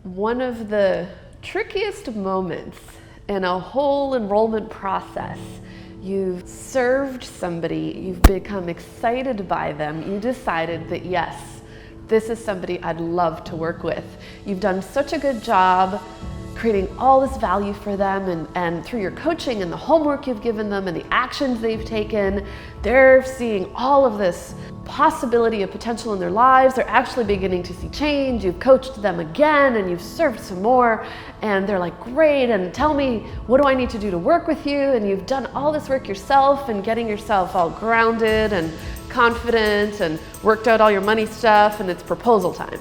One of the trickiest moments in a whole enrollment process. You've served somebody, you've become excited by them, you decided that yes, this is somebody I'd love to work with. You've done such a good job creating all this value for them, and through your coaching and the homework you've given them and the actions they've taken, they're seeing all of this possibility of potential in their lives. They're actually beginning to see change. You've coached them again and you've served some more, and they're like, great, and tell me, what do I need to do to work with you? And you've done all this work yourself and getting yourself all grounded and confident and worked out all your money stuff, and it's proposal time.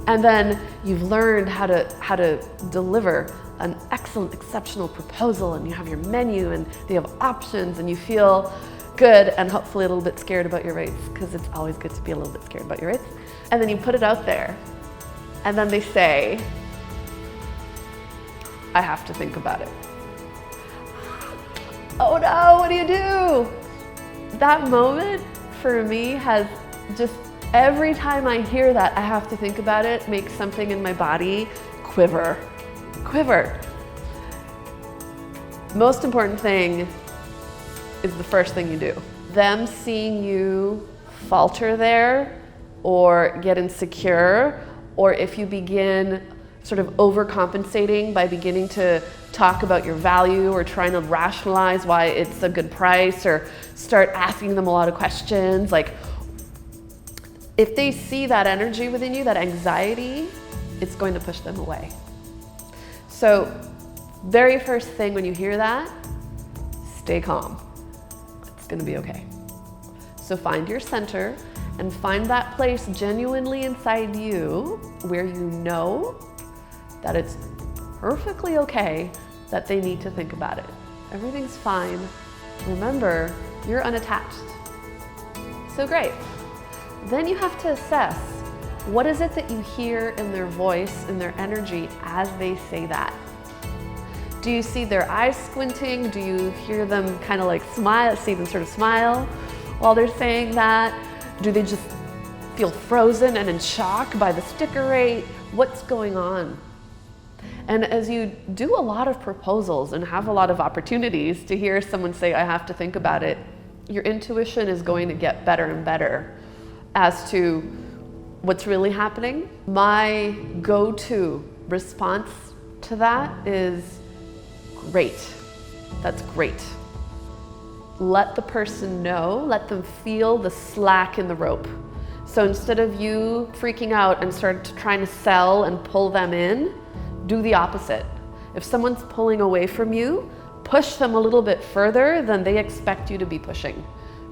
And then you've learned how to deliver an excellent, exceptional proposal, and you have your menu and you have options, and you feel good and hopefully a little bit scared about your rates, because it's always good to be a little bit scared about your rates. And then you put it out there, and then they say, I have to think about it. Oh no, what do you do? That moment for me has just, every time I hear that, I have to think about it, makes something in my body quiver. Most important thing is the first thing you do. Them seeing you falter there or get insecure, or if you begin sort of overcompensating by beginning to talk about your value or trying to rationalize why it's a good price, or start asking them a lot of questions, like, if they see that energy within you, that anxiety, it's going to push them away. So, very first thing when you hear that, stay calm. It's gonna be okay. So find your center and find that place genuinely inside you where you know that it's perfectly okay that they need to think about it. Everything's fine. Remember, you're unattached. So great. Then you have to assess, what is it that you hear in their voice, in their energy as they say that? Do you see their eyes squinting? Do you hear them kind of like smile, see them sort of smile while they're saying that? Do they just feel frozen and in shock by the sticker rate? What's going on? And as you do a lot of proposals and have a lot of opportunities to hear someone say, I have to think about it, your intuition is going to get better and better as to what's really happening. My go-to response to that is, great. That's great. Let the person know, let them feel the slack in the rope. So instead of you freaking out and trying to sell and pull them in, do the opposite. If someone's pulling away from you, push them a little bit further than they expect you to be pushing.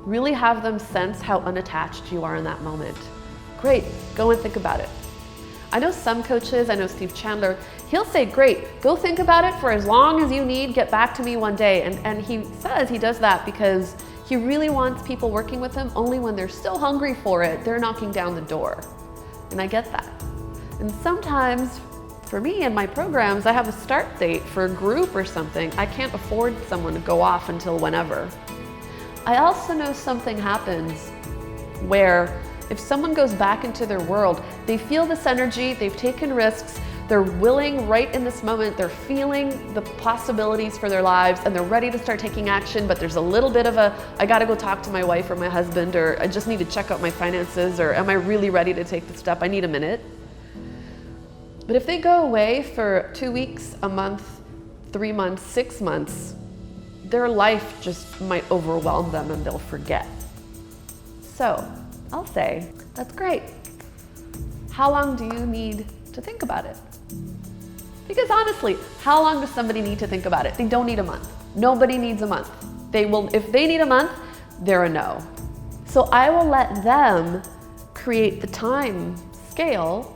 Really have them sense how unattached you are in that moment. Great, go and think about it. I know some coaches, I know Steve Chandler, he'll say, great, go think about it for as long as you need, get back to me one day. And he says he does that because he really wants people working with him only when they're so hungry for it, they're knocking down the door. And I get that. And sometimes, for me in my programs, I have a start date for a group or something. I can't afford someone to go off until whenever. I also know something happens where if someone goes back into their world, they feel this energy, they've taken risks, they're willing right in this moment, they're feeling the possibilities for their lives, and they're ready to start taking action, but there's a little bit of a, I gotta go talk to my wife or my husband, or I just need to check out my finances, or am I really ready to take the step? I need a minute. But if they go away for 2 weeks, a month, 3 months, 6 months, their life just might overwhelm them and they'll forget. So I'll say, that's great. How long do you need to think about it? Because honestly, how long does somebody need to think about it? They don't need a month. Nobody needs a month. If they need a month, they're a no. So I will let them create the time scale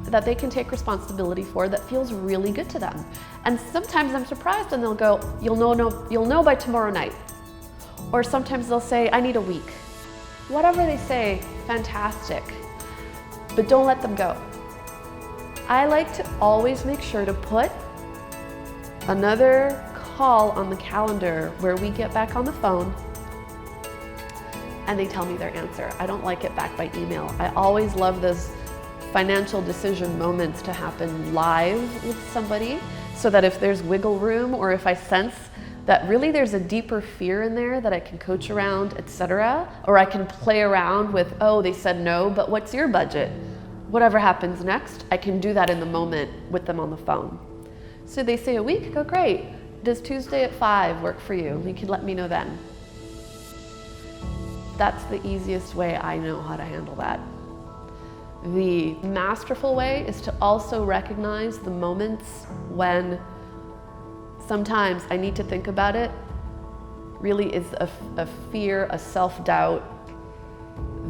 that they can take responsibility for that feels really good to them. And sometimes I'm surprised and they'll go, you'll know by tomorrow night. Or sometimes they'll say, I need a week. Whatever they say, fantastic. But don't let them go. I like to always make sure to put another call on the calendar where we get back on the phone and they tell me their answer. I don't like it back by email. I always love those financial decision moments to happen live with somebody, so that if there's wiggle room, or if I sense that really there's a deeper fear in there that I can coach around, etc., or I can play around with, oh, they said no, but what's your budget? Whatever happens next, I can do that in the moment with them on the phone. So they say a week, go great. Does Tuesday at 5 work for you? You can let me know then. That's the easiest way I know how to handle that. The masterful way is to also recognize the moments when sometimes I need to think about it. Really is a fear, a self-doubt,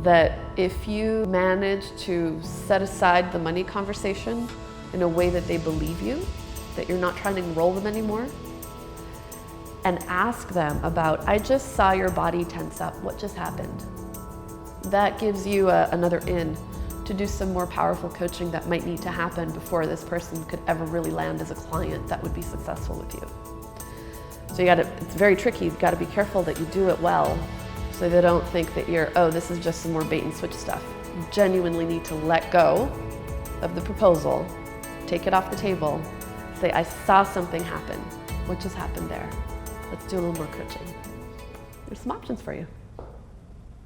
that if you manage to set aside the money conversation in a way that they believe you, that you're not trying to enroll them anymore, and ask them about, I just saw your body tense up, what just happened? That gives you another in to do some more powerful coaching that might need to happen before this person could ever really land as a client that would be successful with you. So it's very tricky, you've got to be careful that you do it well, so they don't think that you're, oh, this is just some more bait and switch stuff. You genuinely need to let go of the proposal, take it off the table, say, I saw something happen. What just happened there? Let's do a little more coaching. There's some options for you.